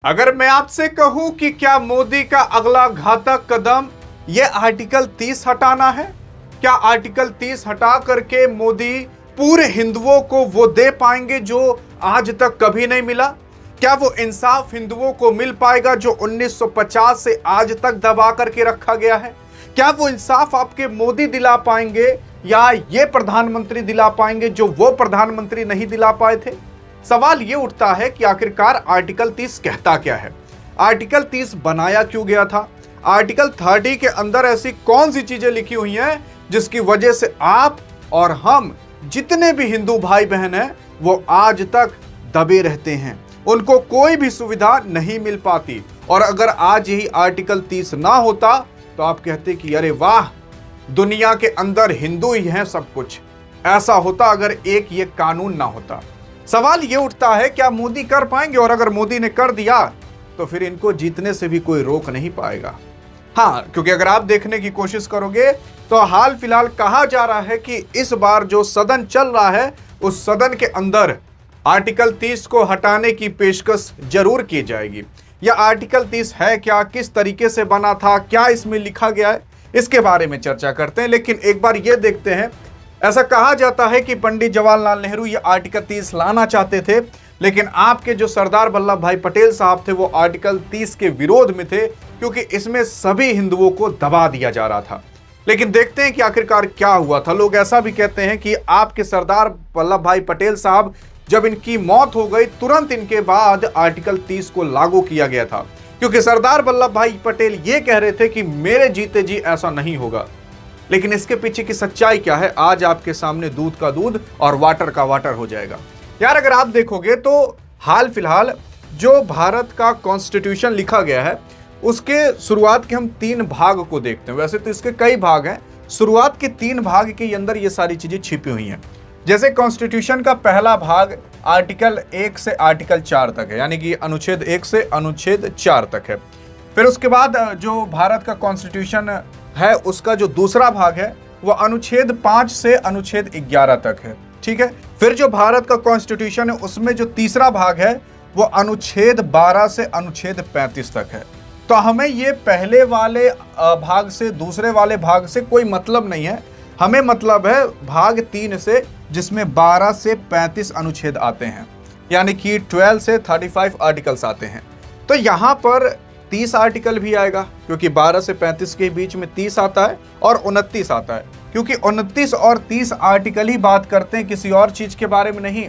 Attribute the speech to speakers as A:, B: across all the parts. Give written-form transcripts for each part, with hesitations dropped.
A: अगर मैं आपसे कहूं कि क्या मोदी का अगला घातक कदम यह आर्टिकल 30 हटाना है, क्या आर्टिकल 30 हटा करके मोदी पूरे हिंदुओं को वो दे पाएंगे जो आज तक कभी नहीं मिला? क्या वो इंसाफ हिंदुओं को मिल पाएगा जो 1950 से आज तक दबा करके रखा गया है? क्या वो इंसाफ आपके मोदी दिला पाएंगे या ये प्रधानमंत्री दिला पाएंगे जो वो प्रधानमंत्री नहीं दिला पाए थे? सवाल ये उठता है कि आखिरकार आर्टिकल 30 कहता क्या है, आर्टिकल 30 बनाया क्यों गया था, आर्टिकल 30 के अंदर ऐसी कौन सी चीजें लिखी हुई हैं जिसकी वजह से आप और हम जितने भी हिंदू भाई बहन हैं वो आज तक दबे रहते हैं, उनको कोई भी सुविधा नहीं मिल पाती। और अगर आज यही आर्टिकल 30 ना होता तो आप कहते कि अरे वाह, दुनिया के अंदर हिंदू ही हैं सब कुछ। ऐसा होता अगर एक ये कानून ना होता। सवाल ये उठता है क्या मोदी कर पाएंगे, और अगर मोदी ने कर दिया तो फिर इनको जीतने से भी कोई रोक नहीं पाएगा। हाँ, क्योंकि अगर आप देखने की कोशिश करोगे तो हाल फिलहाल कहा जा रहा है कि इस बार जो सदन चल रहा है उस सदन के अंदर आर्टिकल 30 को हटाने की पेशकश जरूर की जाएगी। यह आर्टिकल 30 है क्या, किस तरीके से बना था, क्या इसमें लिखा गया है, इसके बारे में चर्चा करते हैं। लेकिन एक बार यह देखते हैं, ऐसा कहा जाता है कि पंडित जवाहरलाल नेहरू ये आर्टिकल 30 लाना चाहते थे, लेकिन आपके जो सरदार वल्लभ भाई पटेल साहब थे वो आर्टिकल 30 के विरोध में थे, क्योंकि इसमें सभी हिंदुओं को दबा दिया जा रहा था। लेकिन देखते हैं कि आखिरकार क्या हुआ था। लोग ऐसा भी कहते हैं कि आपके सरदार वल्लभ भाई पटेल साहब जब इनकी मौत हो गई तुरंत इनके बाद आर्टिकल 30 को लागू किया गया था, क्योंकि सरदार वल्लभ भाई पटेल ये कह रहे थे कि मेरे जीते जी ऐसा नहीं होगा। लेकिन इसके पीछे की सच्चाई क्या है, आज आपके सामने दूध का दूध और वाटर का वाटर हो जाएगा। यार, अगर आप देखोगे तो हाल फिलहाल जो भारत का कॉन्स्टिट्यूशन लिखा गया है उसके शुरुआत के हम 3 भाग को देखते हैं। वैसे तो इसके कई भाग हैं, शुरुआत के 3 भाग के अंदर ये सारी चीजें छिपी हुई हैं। जैसे कॉन्स्टिट्यूशन का पहला भाग आर्टिकल 1 से आर्टिकल 4 तक है, यानी कि अनुच्छेद 1 से अनुच्छेद 4 तक है। फिर उसके बाद जो भारत का कॉन्स्टिट्यूशन है उसका जो दूसरा भाग है वो अनुच्छेद 5 से अनुच्छेद 11 तक है, ठीक है। फिर जो भारत का कॉन्स्टिट्यूशन है उसमें जो तीसरा भाग है वो अनुच्छेद 12 से अनुच्छेद 35 तक है। तो हमें ये पहले वाले भाग से दूसरे वाले भाग से कोई मतलब नहीं है, हमें मतलब है भाग 3 से, जिसमें 12 से 35 अनुच्छेद आते हैं, यानी कि 12 से 35 आर्टिकल्स आते हैं। तो यहाँ पर 30 आर्टिकल भी आएगा, क्योंकि 12 से 35 के बीच में 30 आता है और 29 आता है, क्योंकि 29 और 30 आर्टिकल ही बात करते हैं, किसी और चीज के बारे में नहीं,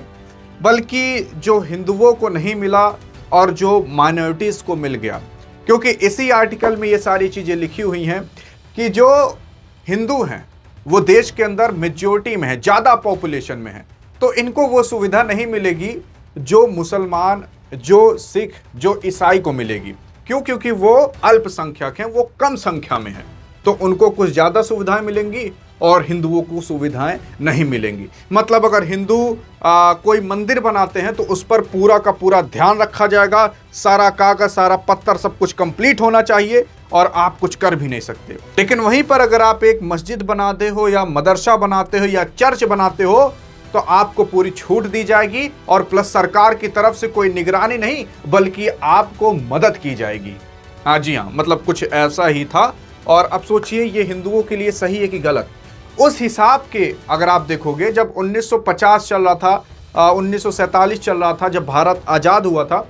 A: बल्कि जो हिंदुओं को नहीं मिला और जो माइनॉरिटीज को मिल गया। क्योंकि इसी आर्टिकल में ये सारी चीजें लिखी हुई हैं कि जो हिंदू हैं वो देश के अंदर मेजॉरिटी में है, ज्यादा पॉपुलेशन में है, तो इनको वो सुविधा नहीं मिलेगी जो मुसलमान, जो सिख, जो ईसाई को मिलेगी। क्यों? क्योंकि वो अल्पसंख्यक हैं, वो कम संख्या में हैं, तो उनको कुछ ज्यादा सुविधाएं मिलेंगी और हिंदुओं को सुविधाएं नहीं मिलेंगी। मतलब अगर हिंदू कोई मंदिर बनाते हैं तो उस पर पूरा का पूरा ध्यान रखा जाएगा, सारा कागज, सारा पत्थर, सब कुछ कंप्लीट होना चाहिए और आप कुछ कर भी नहीं सकते। लेकिन वहीं पर अगर आप एक मस्जिद बनाते हो या मदरसा बनाते हो या चर्च बनाते हो तो आपको पूरी छूट दी जाएगी, और प्लस सरकार की तरफ से कोई निगरानी नहीं बल्कि आपको मदद की जाएगी। हाँ जी हाँ, मतलब कुछ ऐसा ही था। और अब सोचिए ये हिंदुओं के लिए सही है कि गलत। उस हिसाब के अगर आप देखोगे, जब 1950 चल रहा था, 1947 चल रहा था, जब भारत आज़ाद हुआ था,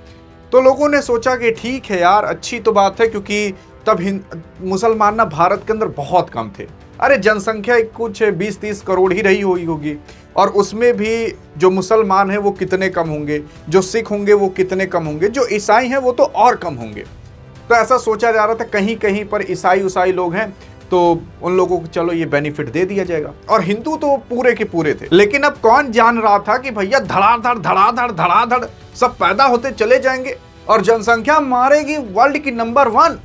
A: तो लोगों ने सोचा कि ठीक है यार, अच्छी तो बात है, क्योंकि तब मुसलमान ना भारत के अंदर बहुत कम थे। अरे जनसंख्या कुछ 20-30 करोड़ ही रही हुई होगी, और उसमें भी जो मुसलमान हैं वो कितने कम होंगे, जो सिख होंगे वो कितने कम होंगे, जो ईसाई हैं वो तो और कम होंगे। तो ऐसा सोचा जा रहा था कहीं कहीं पर ईसाई लोग हैं तो उन लोगों को चलो ये बेनिफिट दे दिया जाएगा, और हिंदू तो पूरे के पूरे थे। लेकिन अब कौन जान रहा था कि भैया धड़ाधड़ धड़ाधड़ धड़ाधड़ सब पैदा होते चले जाएंगे और जनसंख्या मारेगी वर्ल्ड की नंबर 1,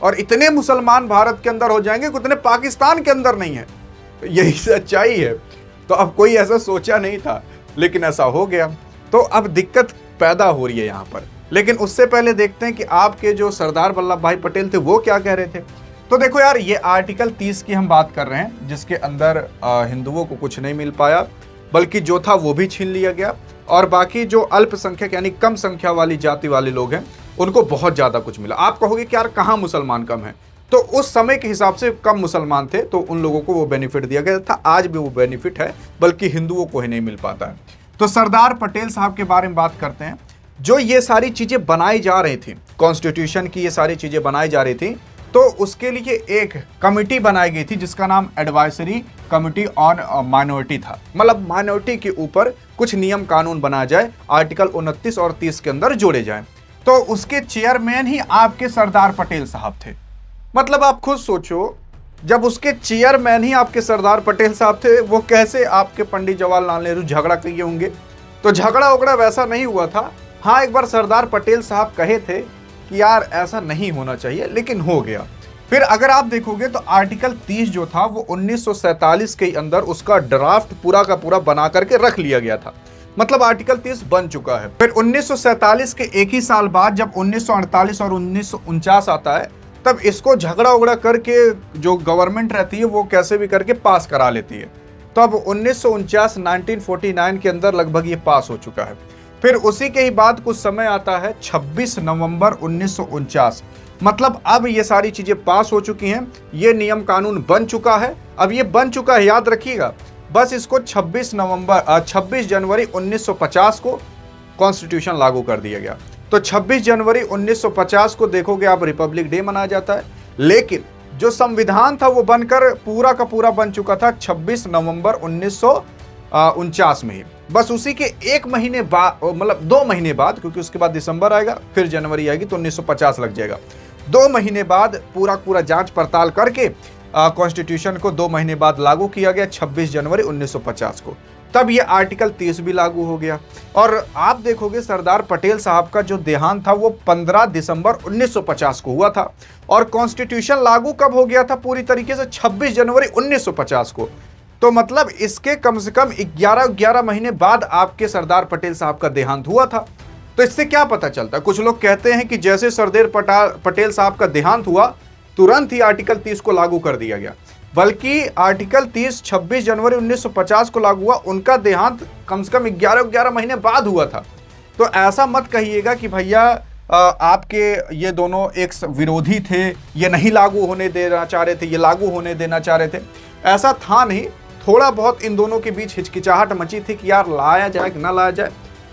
A: और इतने मुसलमान भारत के अंदर हो जाएंगे उतने पाकिस्तान के अंदर नहीं है। यही सच्चाई है। तो अब कोई ऐसा सोचा नहीं था, लेकिन ऐसा हो गया, तो अब दिक्कत पैदा हो रही है यहाँ पर। लेकिन उससे पहले देखते हैं कि आपके जो सरदार वल्लभ भाई पटेल थे वो क्या कह रहे थे। तो देखो यार, ये आर्टिकल 30 की हम बात कर रहे हैं, जिसके अंदर हिंदुओं को कुछ नहीं मिल पाया, बल्कि जो था वो भी छीन लिया गया, और बाकी जो अल्पसंख्यक यानी कम संख्या वाली जाति वाले लोग हैं उनको बहुत ज़्यादा कुछ मिला। आप कहोगे कि यार कहाँ मुसलमान कम है, तो उस समय के हिसाब से कम मुसलमान थे तो उन लोगों को वो बेनिफिट दिया गया था। आज भी वो बेनिफिट है, बल्कि हिंदुओं को ही नहीं मिल पाता है। तो सरदार पटेल साहब के बारे में बात करते हैं। जो ये सारी चीज़ें बनाई जा रही थी, कॉन्स्टिट्यूशन की ये सारी चीज़ें बनाई जा रही थी, तो उसके लिए एक कमिटी बनाई गई थी जिसका नाम एडवाइजरी कमिटी ऑन माइनॉरिटी था। मतलब माइनॉरिटी के ऊपर कुछ नियम कानून बनाया जाए, आर्टिकल 29 और 30 के अंदर जोड़े जाएं। तो उसके चेयरमैन ही आपके सरदार पटेल साहब थे। मतलब आप खुद सोचो, जब उसके चेयरमैन ही आपके सरदार पटेल साहब थे, वो कैसे आपके पंडित जवाहरलाल नेहरू झगड़ा किए होंगे। तो झगड़ा उगड़ा वैसा नहीं हुआ था। हाँ, एक बार सरदार पटेल साहब कहे थे कि यार ऐसा नहीं होना चाहिए, लेकिन हो गया। फिर अगर आप देखोगे तो आर्टिकल 30 जो था वो 1947 के अंदर उसका ड्राफ्ट पूरा का पूरा बना करके रख लिया गया था। मतलब आर्टिकल 30 बन चुका है। फिर 1947 के एक ही साल बाद जब 1948 और 1949 आता है, तब इसको झगड़ा उगड़ा करके जो गवर्नमेंट रहती है वो कैसे भी करके पास करा लेती है। तो अब 1949 के अंदर लगभग ये पास हो चुका है। फिर उसी के ही बाद कुछ समय आता है 26 नवंबर 1949। मतलब अब ये सारी चीजें पास हो चुकी हैं, ये नियम कानून बन चुका है। अब ये बन चुका है, याद रखिएगा, बस इसको 26 जनवरी 1950 को कॉन्स्टिट्यूशन लागू कर दिया गया। तो 26 जनवरी 1950 को देखोगे आप रिपब्लिक डे मनाया जाता है, लेकिन जो संविधान था वो बनकर पूरा का पूरा बन चुका था 26 नवंबर 1949 में ही। बस उसी के एक महीने बाद, मतलब 2 महीने बाद, क्योंकि उसके बाद दिसंबर आएगा फिर जनवरी आएगी तो 1950 लग जाएगा। 2 महीने बाद पूरा जांच पड़ताल करके कॉन्स्टिट्यूशन को 2 महीने बाद लागू किया गया 26 जनवरी 1950 को। तब ये आर्टिकल 30 भी लागू हो गया। और आप देखोगे सरदार पटेल साहब का जो देहांत था वो 15 दिसंबर 1950 को हुआ था, और कॉन्स्टिट्यूशन लागू कब हो गया था पूरी तरीके से 26 जनवरी 1950 को। तो मतलब इसके कम से कम 11 महीने बाद आपके सरदार पटेल साहब का देहांत हुआ था। तो इससे क्या पता चलता है? कुछ लोग कहते हैं कि जैसे सरदार पटेल साहब का देहांत हुआ तुरंत ही आर्टिकल 30 को लागू कर दिया गया, बल्कि आर्टिकल 30 26 जनवरी 1950 को लागू हुआ, उनका देहांत कम से कम 11 महीने बाद हुआ था। तो ऐसा मत कहिएगा कि भैया आपके ये दोनों एक विरोधी थे, ये नहीं लागू होने देना चाह रहे थे, ये लागू होने देना चाह रहे थे। ऐसा था नहीं। थोड़ा बहुत इन दोनों के बीच हिचकिचाहट मची थी कि यार लाया जाए कि ना लाया जाए,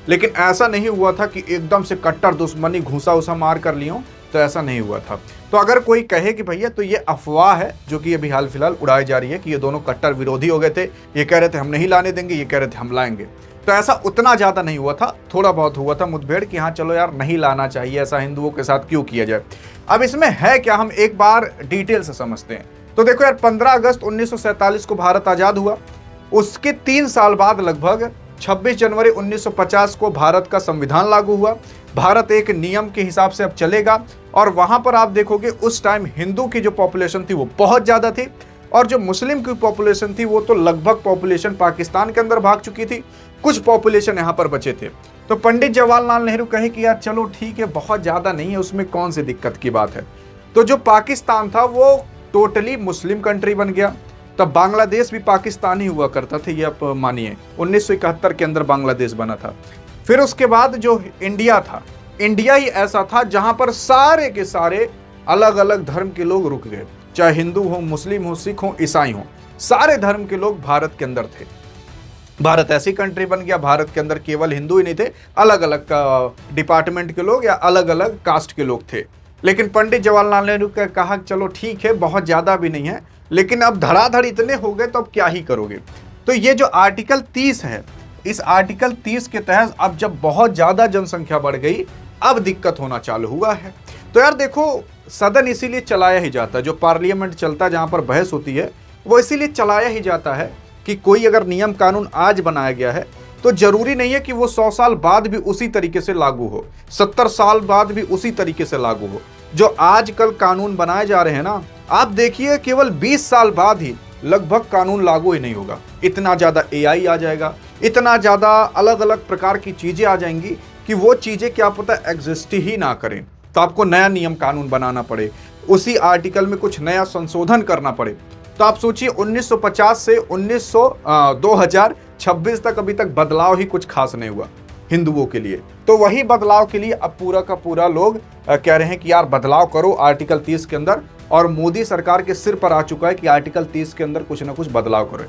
A: लेकिन ऐसा नहीं हुआ था कि एकदम से कट्टर दुश्मनी घूसा उसा मार कर लियो, तो ऐसा नहीं हुआ था। तो अगर कोई कहे कि भैया तो ये अफवाह है जो कि अभी हाल फिलहाल उड़ाई जा रही है कि ये दोनों कट्टर विरोधी हो गए थे, ये कह रहे थे हम नहीं लाने देंगे, ये कह रहे थे हम लाएंगे, तो ऐसा उतना ज़्यादा नहीं हुआ था। थोड़ा बहुत हुआ था मुठभेड़ कि हाँ चलो यार नहीं लाना चाहिए, ऐसा हिंदुओं के साथ क्यों किया जाए। अब इसमें है क्या, हम एक बार डिटेल से समझते हैं। तो देखो यार, 15 अगस्त 1947 को भारत आज़ाद हुआ। उसके 3 साल बाद लगभग 26 जनवरी 1950 को भारत का संविधान लागू हुआ। भारत एक नियम के हिसाब से अब चलेगा, और वहां पर आप देखोगे उस टाइम हिंदू की जो पॉपुलेशन थी वो बहुत ज़्यादा थी, और जो मुस्लिम की पॉपुलेशन थी वो तो लगभग पॉपुलेशन पाकिस्तान के अंदर भाग चुकी थी, कुछ पॉपुलेशन यहाँ पर बचे थे। तो पंडित जवाहरलाल नेहरू कहे कि यार चलो ठीक है, बहुत ज़्यादा नहीं है, उसमें कौन सी दिक्कत की बात है। तो जो पाकिस्तान था वो टोटली मुस्लिम कंट्री बन गया। तब बांग्लादेश भी पाकिस्तानी हुआ करता था, ये आप मानिए 1971 के अंदर बांग्लादेश बना था। फिर उसके बाद जो इंडिया था, इंडिया ही ऐसा था जहां पर सारे के सारे अलग अलग धर्म के लोग रुक गए, चाहे हिंदू हो, मुस्लिम हो, सिख हो, ईसाई हो, सारे धर्म के लोग भारत के अंदर थे। भारत ऐसी कंट्री बन गया, भारत के अंदर केवल हिंदू ही नहीं थे, अलग अलग डिपार्टमेंट के लोग या अलग अलग कास्ट के लोग थे। लेकिन पंडित जवाहरलाल नेहरू ने कहा चलो ठीक है, बहुत ज़्यादा भी नहीं है, लेकिन अब धड़ाधड़ इतने हो गए तो अब क्या ही करोगे। तो ये जो आर्टिकल 30 है, इस आर्टिकल 30 के तहत अब जब बहुत ज़्यादा जनसंख्या बढ़ गई, अब दिक्कत होना चालू हुआ है। तो यार देखो, सदन इसीलिए चलाया ही जाता है, जो पार्लियामेंट चलता है जहाँ पर बहस होती है, वो इसीलिए चलाया ही जाता है कि कोई अगर नियम कानून आज बनाया गया है तो जरूरी नहीं है कि वो 100 साल बाद भी उसी तरीके से लागू हो, 70 साल बाद भी उसी तरीके से लागू हो। जो आजकल कानून बनाए जा रहे हैं ना, आप देखिए केवल 20 साल बाद ही लगभग कानून लागू ही नहीं होगा। इतना ज़्यादा AI आ जाएगा, इतना ज़्यादा अलग अलग प्रकार की चीज़ें आ जाएंगी कि वो चीज़ें क्या पता एग्जिस्ट ही ना करें, तो आपको नया नियम कानून बनाना पड़े, उसी आर्टिकल में कुछ नया संशोधन करना पड़े। तो आप सोचिए 1950 से 2026 तक अभी तक बदलाव ही कुछ खास नहीं हुआ। हिंदुओं के लिए। तो वही बदलाव के लिए अब पूरा का पूरा लोग कह रहे हैं कि यार बदलाव करो आर्टिकल 30 के अंदर, और मोदी सरकार के सिर पर आ चुका है कि आर्टिकल 30 के अंदर कुछ ना कुछ बदलाव करो।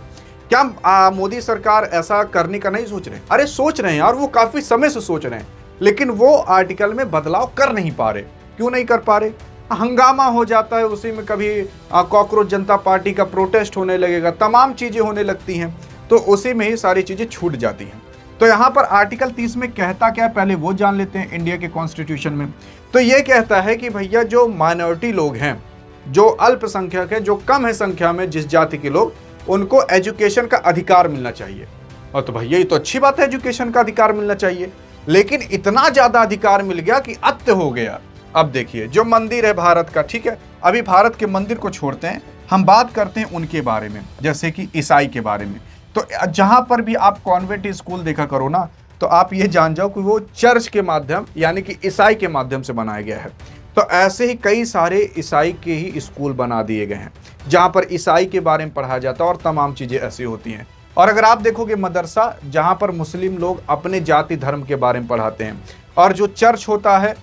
A: क्या मोदी सरकार ऐसा करने का नहीं सोच रहे? अरे सोच रहे हैं और वो काफी समय से सोच रहे हैं, लेकिन वो आर्टिकल में बदलाव कर नहीं पा रहे। क्यों नहीं कर पा रहे? हंगामा हो जाता है, उसी में कभी कॉकरोच जनता पार्टी का प्रोटेस्ट होने लगेगा, तमाम चीजें होने लगती हैं, तो उसी में ही सारी चीजें छूट जाती हैं। तो यहाँ पर आर्टिकल 30 में कहता क्या है पहले वो जान लेते हैं। इंडिया के कॉन्स्टिट्यूशन में तो ये कहता है कि भैया जो माइनॉरिटी लोग हैं, जो अल्पसंख्यक है, जो कम है संख्या में जिस जाति के लोग, उनको एजुकेशन का अधिकार मिलना चाहिए। और तो भैया ये तो अच्छी बात है, एजुकेशन का अधिकार मिलना चाहिए, लेकिन इतना ज्यादा अधिकार मिल गया कि अत्य हो गया। अब देखिए जो मंदिर है भारत का, ठीक है, अभी भारत के मंदिर को छोड़ते हैं, हम बात करते हैं उनके बारे में, जैसे कि ईसाई के बारे में। तो जहां पर भी आप कॉन्वेंट स्कूल देखा करो ना, तो आप ये जान जाओ कि वो चर्च के माध्यम यानी कि ईसाई के माध्यम से बनाया गया है। तो ऐसे ही कई सारे ईसाई के ही स्कूल बना दिए गए हैं जहां पर ईसाई के बारे में पढ़ाया जाता है और तमाम चीजें ऐसी होती हैं। और अगर आप देखोगे मदरसा, जहां पर मुस्लिम लोग अपने जाति धर्म के बारे में पढ़ाते हैं, और जो चर्च होता है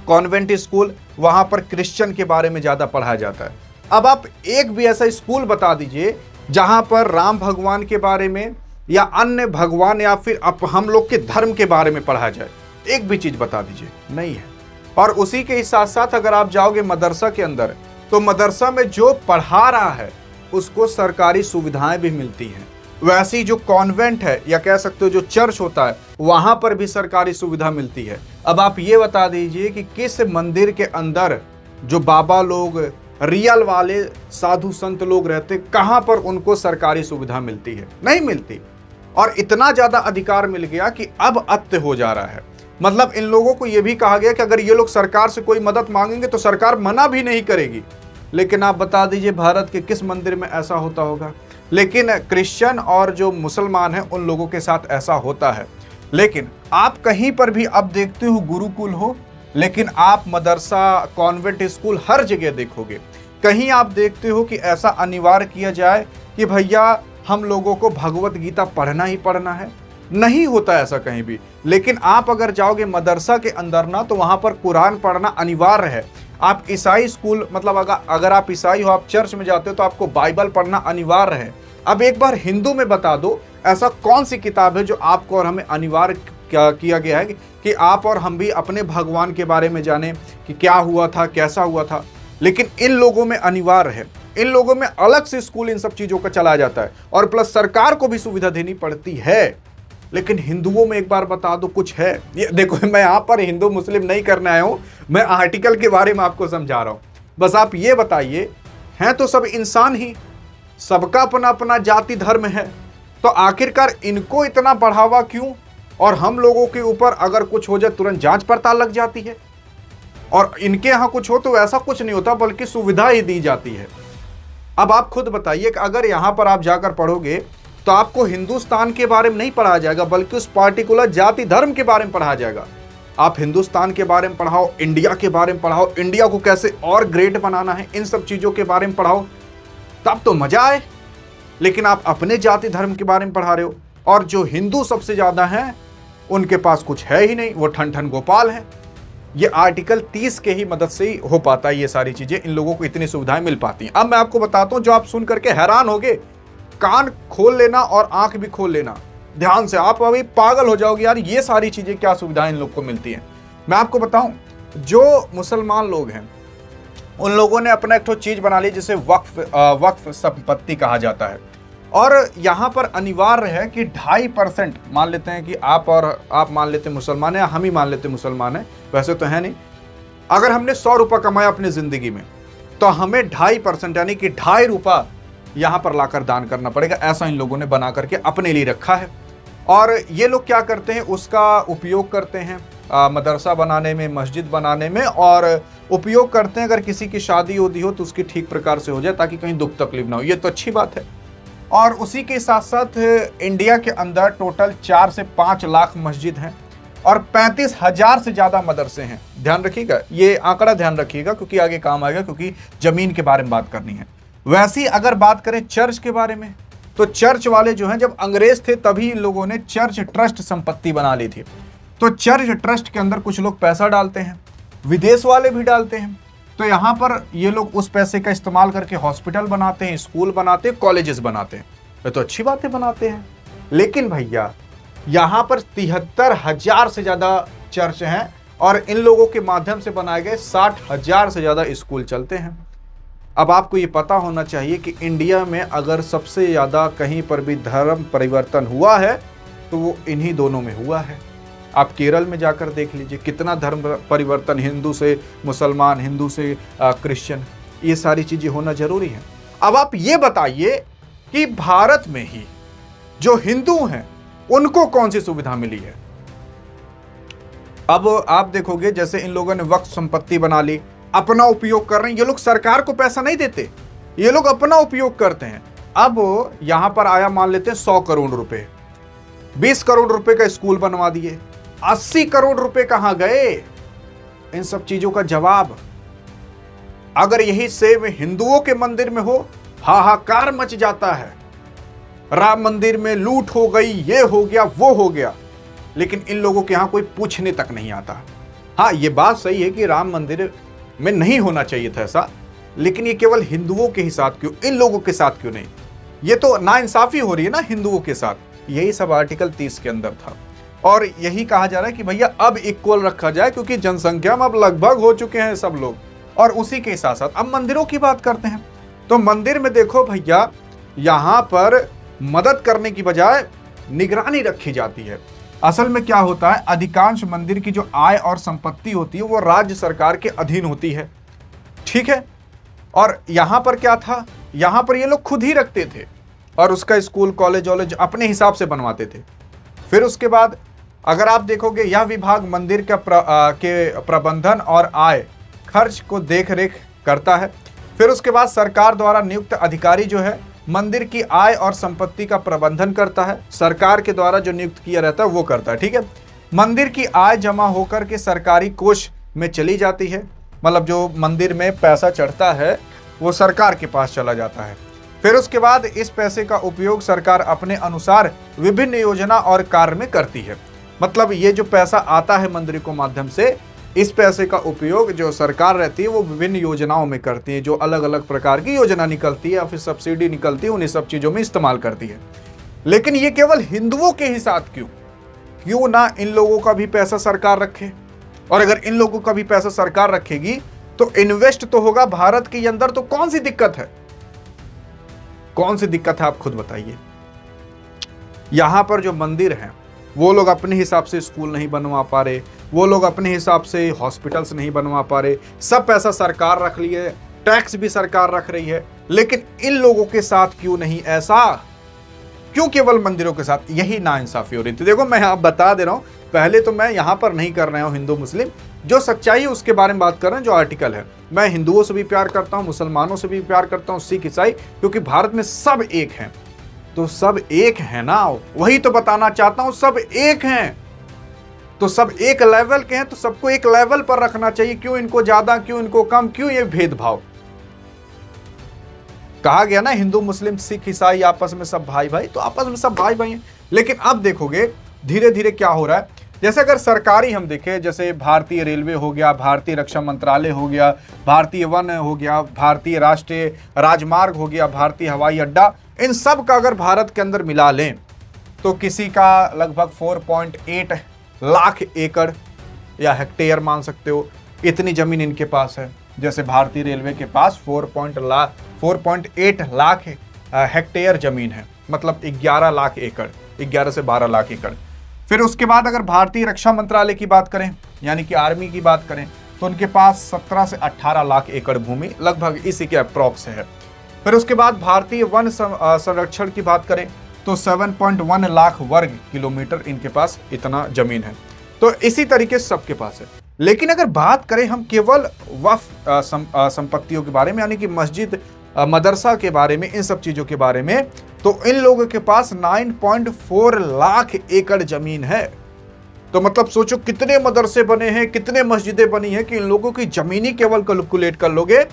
A: कॉन्वेंट स्कूल, वहां पर क्रिश्चियन के बारे में ज्यादा पढ़ाया जाता है। अब आप एक भी ऐसा स्कूल बता दीजिए जहां पर राम भगवान के बारे में या अन्य भगवान या फिर हम लोग के धर्म के बारे में पढ़ाया जाए, एक भी चीज बता दीजिए, नहीं है। और उसी के साथ साथ अगर आप जाओगे मदरसा के अंदर, तो मदरसा में जो पढ़ा रहा है उसको सरकारी सुविधाएं भी मिलती हैं। वैसे ही जो कॉन्वेंट है या कह सकते हो जो चर्च होता है, वहां पर भी सरकारी सुविधा मिलती है। अब आप ये बता दीजिए कि किस मंदिर के अंदर जो बाबा लोग, रियल वाले साधु संत लोग रहते, कहां पर उनको सरकारी सुविधा मिलती है? नहीं मिलती। और इतना ज्यादा अधिकार मिल गया कि अब अत्य हो जा रहा है। मतलब इन लोगों को यह भी कहा गया कि अगर ये लोग सरकार से कोई मदद मांगेंगे तो सरकार मना भी नहीं करेगी। लेकिन आप बता दीजिए भारत के किस मंदिर में ऐसा होता होगा? लेकिन क्रिश्चियन और जो मुसलमान हैं उन लोगों के साथ ऐसा होता है। लेकिन आप कहीं पर भी अब देखते हो गुरुकुल हो, लेकिन आप मदरसा, कॉन्वेंट स्कूल हर जगह देखोगे। कहीं आप देखते हो कि ऐसा अनिवार्य किया जाए कि भैया हम लोगों को भगवत गीता पढ़ना ही पढ़ना है, नहीं होता ऐसा कहीं भी। लेकिन आप अगर जाओगे मदरसा के अंदर ना, तो वहां पर कुरान पढ़ना अनिवार्य है। आप ईसाई स्कूल, मतलब अगर आप ईसाई हो, आप चर्च में जाते हो, तो आपको बाइबल पढ़ना अनिवार्य है। अब एक बार हिंदू में बता दो, ऐसा कौन सी किताब है जो आपको और हमें अनिवार्य किया गया है कि आप और हम भी अपने भगवान के बारे में जाने कि क्या हुआ था, कैसा हुआ था? लेकिन इन लोगों में अनिवार्य है, इन लोगों में अलग से स्कूल इन सब चीजों का चलाया जाता है, और प्लस सरकार को भी सुविधा देनी पड़ती है। लेकिन हिंदुओं में एक बार बता दो कुछ है? ये देखो, मैं यहां पर हिंदू मुस्लिम नहीं करने आया हूं, मैं आर्टिकल के बारे में आपको समझा रहा हूं। बस आप ये बताइए, हैं तो सब इंसान ही, सबका अपना अपना जाति धर्म है, तो आखिरकार इनको इतना बढ़ावा क्यों? और हम लोगों के ऊपर अगर कुछ हो जाए तुरंत जांच पड़ताल लग जाती है, और इनके यहां कुछ हो तो ऐसा कुछ नहीं होता, बल्कि सुविधा ही दी जाती है। अब आप खुद बताइए कि अगर यहां पर आप जाकर पढ़ोगे तो आपको हिंदुस्तान के बारे में नहीं पढ़ाया जाएगा, बल्कि उस पार्टिकुलर जाति धर्म के बारे में पढ़ाया जाएगा। आप हिंदुस्तान के बारे में पढ़ाओ, इंडिया के बारे में पढ़ाओ, इंडिया को कैसे और ग्रेट बनाना है, इन सब चीजों के बारे में पढ़ाओ, तब तो मजा आए। लेकिन आप अपने जाति धर्म के बारे में पढ़ा रहे हो, और जो हिंदू सबसे ज्यादा हैं उनके पास कुछ है ही नहीं, वो ठन ठन गोपाल है। ये आर्टिकल 30 के ही मदद से ही हो पाता है, ये सारी चीजें, इन लोगों को इतनी सुविधाएं मिल पाती हैं। अब मैं आपको बताता हूं, जो आप सुन करके हैरान होगे, कान खोल लेना और आंख भी खोल लेना ध्यान से, आप अभी पागल हो जाओगे, यार ये सारी चीजें क्या सुविधाएं इन लोग को मिलती हैं। मैं आपको बताऊं, जो मुसलमान लोग हैं उन लोगों ने अपना एक तो चीज बना ली जिसे वक्फ संपत्ति कहा जाता है, और यहां पर अनिवार्य है कि 2.5% मान लेते हैं कि आप मान लेते मुसलमान है, हम ही मान लेते मुसलमान है, वैसे तो है नहीं। अगर हमने 100 रुपये कमाया अपनी जिंदगी में, तो हमें 2.5% यानी कि 2.5 रुपया यहां पर लाकर दान करना पड़ेगा। ऐसा इन लोगों ने बना करके अपने लिए रखा है। और ये लोग क्या करते हैं, उसका उपयोग करते हैं मदरसा बनाने में, मस्जिद बनाने में, और उपयोग करते हैं अगर किसी की शादी उदी हो तो उसकी ठीक प्रकार से हो जाए, ताकि कहीं दुख तकलीफ ना हो। ये तो अच्छी बात है। और उसी के साथ साथ इंडिया के अंदर टोटल 4 से 5 लाख मस्जिद हैं और 35,000 से ज़्यादा मदरसे हैं। ध्यान रखिएगा, ये आंकड़ा ध्यान रखिएगा, क्योंकि आगे काम आएगा, क्योंकि ज़मीन के बारे में बात करनी है। वैसे ही अगर बात करें चर्च के बारे में, तो चर्च वाले जो हैं, जब अंग्रेज थे तभी इन लोगों ने चर्च ट्रस्ट संपत्ति बना ली थी। तो चर्च ट्रस्ट के अंदर कुछ लोग पैसा डालते हैं, विदेश वाले भी डालते हैं। तो यहाँ पर ये लोग उस पैसे का इस्तेमाल करके हॉस्पिटल बनाते हैं, स्कूल बनाते हैं, कॉलेजेस बनाते हैं। ये तो अच्छी बातें बनाते हैं, लेकिन भैया यहाँ पर 73,000 से ज़्यादा चर्च हैं और इन लोगों के माध्यम से बनाए गए 60,000 से ज़्यादा स्कूल चलते हैं। अब आपको ये पता होना चाहिए कि इंडिया में अगर सबसे ज़्यादा कहीं पर भी धर्म परिवर्तन हुआ है तो वो इन्हीं दोनों में हुआ है। आप केरल में जाकर देख लीजिए कितना धर्म परिवर्तन, हिंदू से मुसलमान, हिंदू से क्रिश्चियन, ये सारी चीज़ें होना जरूरी है। अब आप ये बताइए कि भारत में ही जो हिंदू हैं उनको कौन सी सुविधा मिली है? अब आप देखोगे जैसे इन लोगों ने वक्फ संपत्ति बना ली, अपना उपयोग कर रहे हैं। ये लोग सरकार को पैसा नहीं देते, ये लोग अपना उपयोग करते हैं। अब यहां पर आया मान लेते हैं 100 करोड़ रुपए, 20 करोड़ रुपए का स्कूल बनवा दिए, 80 करोड़ रुपए कहां गए? इन सब चीजों का जवाब अगर यही सेम हिंदुओं के मंदिर में हो, हाहाकार मच जाता है। राम मंदिर में लूट हो गई, ये हो गया, वो हो गया, लेकिन इन लोगों के यहां कोई पूछने तक नहीं आता। हाँ, ये बात सही है कि राम मंदिर में नहीं होना चाहिए था ऐसा, लेकिन ये केवल हिंदुओं के ही साथ क्यों, इन लोगों के साथ क्यों नहीं? ये तो नाइंसाफी हो रही है ना हिंदुओं के साथ। यही सब आर्टिकल 30 के अंदर था और यही कहा जा रहा है कि भैया अब इक्वल रखा जाए, क्योंकि जनसंख्या में अब लगभग हो चुके हैं सब लोग। और उसी के साथ साथ अब मंदिरों की बात करते हैं। तो मंदिर में देखो भैया, यहां पर मदद करने की बजाय निगरानी रखी जाती है। असल में क्या होता है, अधिकांश मंदिर की जो आय और संपत्ति होती है वो राज्य सरकार के अधीन होती है, ठीक है। और यहां पर क्या था, यहां पर ये लोग खुद ही रखते थे और उसका स्कूल कॉलेज वॉलेज अपने हिसाब से बनवाते थे। फिर उसके बाद अगर आप देखोगे, यह विभाग मंदिर के प्रबंधन और आय खर्च को देख रेख करता है। फिर उसके बाद सरकार द्वारा नियुक्त अधिकारी जो है मंदिर की आय और संपत्ति का प्रबंधन करता है। सरकार के द्वारा जो नियुक्त किया रहता है वो करता है, ठीक है। मंदिर की आय जमा होकर के सरकारी कोष में चली जाती है, मतलब जो मंदिर में पैसा चढ़ता है वो सरकार के पास चला जाता है। फिर उसके बाद इस पैसे का उपयोग सरकार अपने अनुसार विभिन्न योजना और कार्य में करती है। मतलब ये जो पैसा आता है मंदिर के माध्यम से, इस पैसे का उपयोग जो सरकार रहती है वो विभिन्न योजनाओं में करती है। जो अलग अलग प्रकार की योजना निकलती है या फिर सब्सिडी निकलती है, उन्हीं सब चीज़ों में इस्तेमाल करती है। लेकिन ये केवल हिंदुओं के ही साथ क्यों ना इन लोगों का भी पैसा सरकार रखे? और अगर इन लोगों का भी पैसा सरकार रखेगी तो इन्वेस्ट तो होगा भारत के अंदर, तो कौन सी दिक्कत है? कौन सी दिक्कत है आप खुद बताइए। यहां पर जो मंदिर हैं वो लोग अपने हिसाब से स्कूल नहीं बनवा पा रहे, वो लोग अपने हिसाब से हॉस्पिटल्स नहीं बनवा पा रहे, सब पैसा सरकार रख लिए, टैक्स भी सरकार रख रही है, लेकिन इन लोगों के साथ क्यों नहीं ऐसा? क्यों केवल मंदिरों के साथ? यही नाइंसाफी हो रही थी। देखो मैं आप बता दे रहा हूं, पहले तो मैं यहां पर नहीं कर रहा हूं हिंदू मुस्लिम, जो सच्चाई है उसके बारे में बात कर रहे हैं, जो आर्टिकल है। मैं हिंदुओं से भी प्यार करता हूं, मुसलमानों से भी प्यार करता हूं, सिख ईसाई, क्योंकि भारत में सब एक हैं। तो सब एक है ना, वही तो बताना चाहता हूं, सब एक हैं। तो सब एक लेवल के हैं, तो सबको एक लेवल पर रखना चाहिए। क्यों इनको ज्यादा, क्यों इनको कम, क्यों ये भेदभाव? कहा गया ना हिंदू मुस्लिम सिख ईसाई आपस में सब भाई भाई, तो आपस में सब भाई भाई हैं। लेकिन अब देखोगे धीरे धीरे क्या हो रहा है, जैसे अगर सरकारी हम देखें, जैसे भारतीय रेलवे हो गया, भारतीय रक्षा मंत्रालय हो गया, भारतीय वन हो गया, भारतीय राष्ट्रीय राजमार्ग हो गया, भारतीय हवाई अड्डा, इन सब का अगर भारत के अंदर मिला लें तो किसी का लगभग 4.8 लाख एकड़ या हेक्टेयर मान सकते हो, इतनी जमीन इनके पास है। जैसे भारतीय रेलवे के पास 4.8 लाख हेक्टेयर जमीन है, मतलब 11 लाख एकड़, 11 से 12 लाख एकड़। फिर उसके बाद अगर भारतीय रक्षा मंत्रालय की बात करें, यानी कि आर्मी की बात करें, तो उनके पास 17 से 18 लाख एकड़ भूमि लगभग इसी के अप्रॉक्स है। फिर उसके बाद भारतीय वन संरक्षण की बात करें तो 7.1 लाख वर्ग किलोमीटर इनके पास इतना जमीन है। तो इसी तरीके से सबके पास है। लेकिन अगर बात करें हम केवल वक्फ संपत्तियों के बारे में, यानी कि मस्जिद मदरसा के बारे में, इन सब चीज़ों के बारे में, तो इन लोगों के पास 9.4 लाख एकड़ जमीन है। तो मतलब सोचो कितने मदरसे बने हैं, कितने मस्जिदें बनी हैं कि इन लोगों की जमीनी केवल कैलकुलेट कर लोगे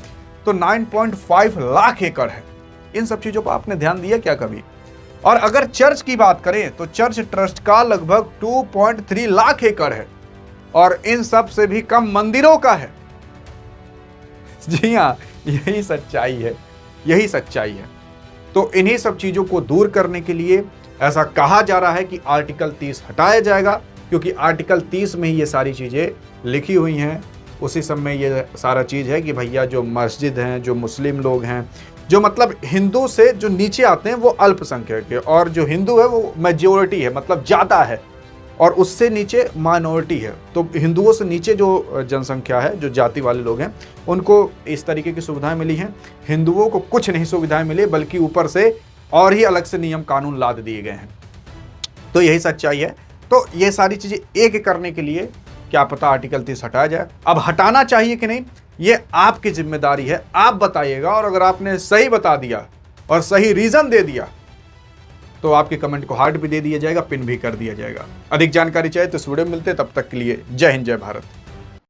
A: तो 9.5 लाख एकड़ है। इन सब चीज़ों पर आपने ध्यान दिया क्या कभी? और अगर चर्च की बात करें तो चर्च ट्रस्ट का लगभग 2.3 लाख एकड़ है और इन सब से भी कम मंदिरों का है। जी हाँ, यही सच्चाई है, यही सच्चाई है। तो इन्हीं सब चीजों को दूर करने के लिए ऐसा कहा जा रहा है कि आर्टिकल 30 हटाया जाएगा, क्योंकि आर्टिकल 30 में ही ये सारी चीजें लिखी हुई हैं। उसी समय ये सारा चीज है कि भैया जो मस्जिद हैं, जो मुस्लिम लोग हैं, जो मतलब हिंदू से जो नीचे आते हैं वो अल्पसंख्यक है, और जो हिंदू है वो मेजोरिटी है, मतलब ज्यादा है, और उससे नीचे माइनॉरिटी है। तो हिंदुओं से नीचे जो जनसंख्या है, जो जाति वाले लोग हैं, उनको इस तरीके की सुविधाएं मिली हैं। हिंदुओं को कुछ नहीं सुविधाएं मिली, बल्कि ऊपर से और ही अलग से नियम कानून लाद दिए गए हैं। तो यही सच्चाई है। तो ये सारी चीजें एक करने के लिए क्या पता आर्टिकल 30 हटाया जाए। अब हटाना चाहिए कि नहीं, ये आपकी जिम्मेदारी है, आप बताइएगा। और अगर आपने सही बता दिया और सही रीजन दे दिया तो आपके कमेंट को हार्ट भी दे दिया जाएगा, पिन भी कर दिया जाएगा। अधिक जानकारी चाहिए तो इस वीडियो में मिलते हैं, तब तक के लिए जय हिंद, जय भारत।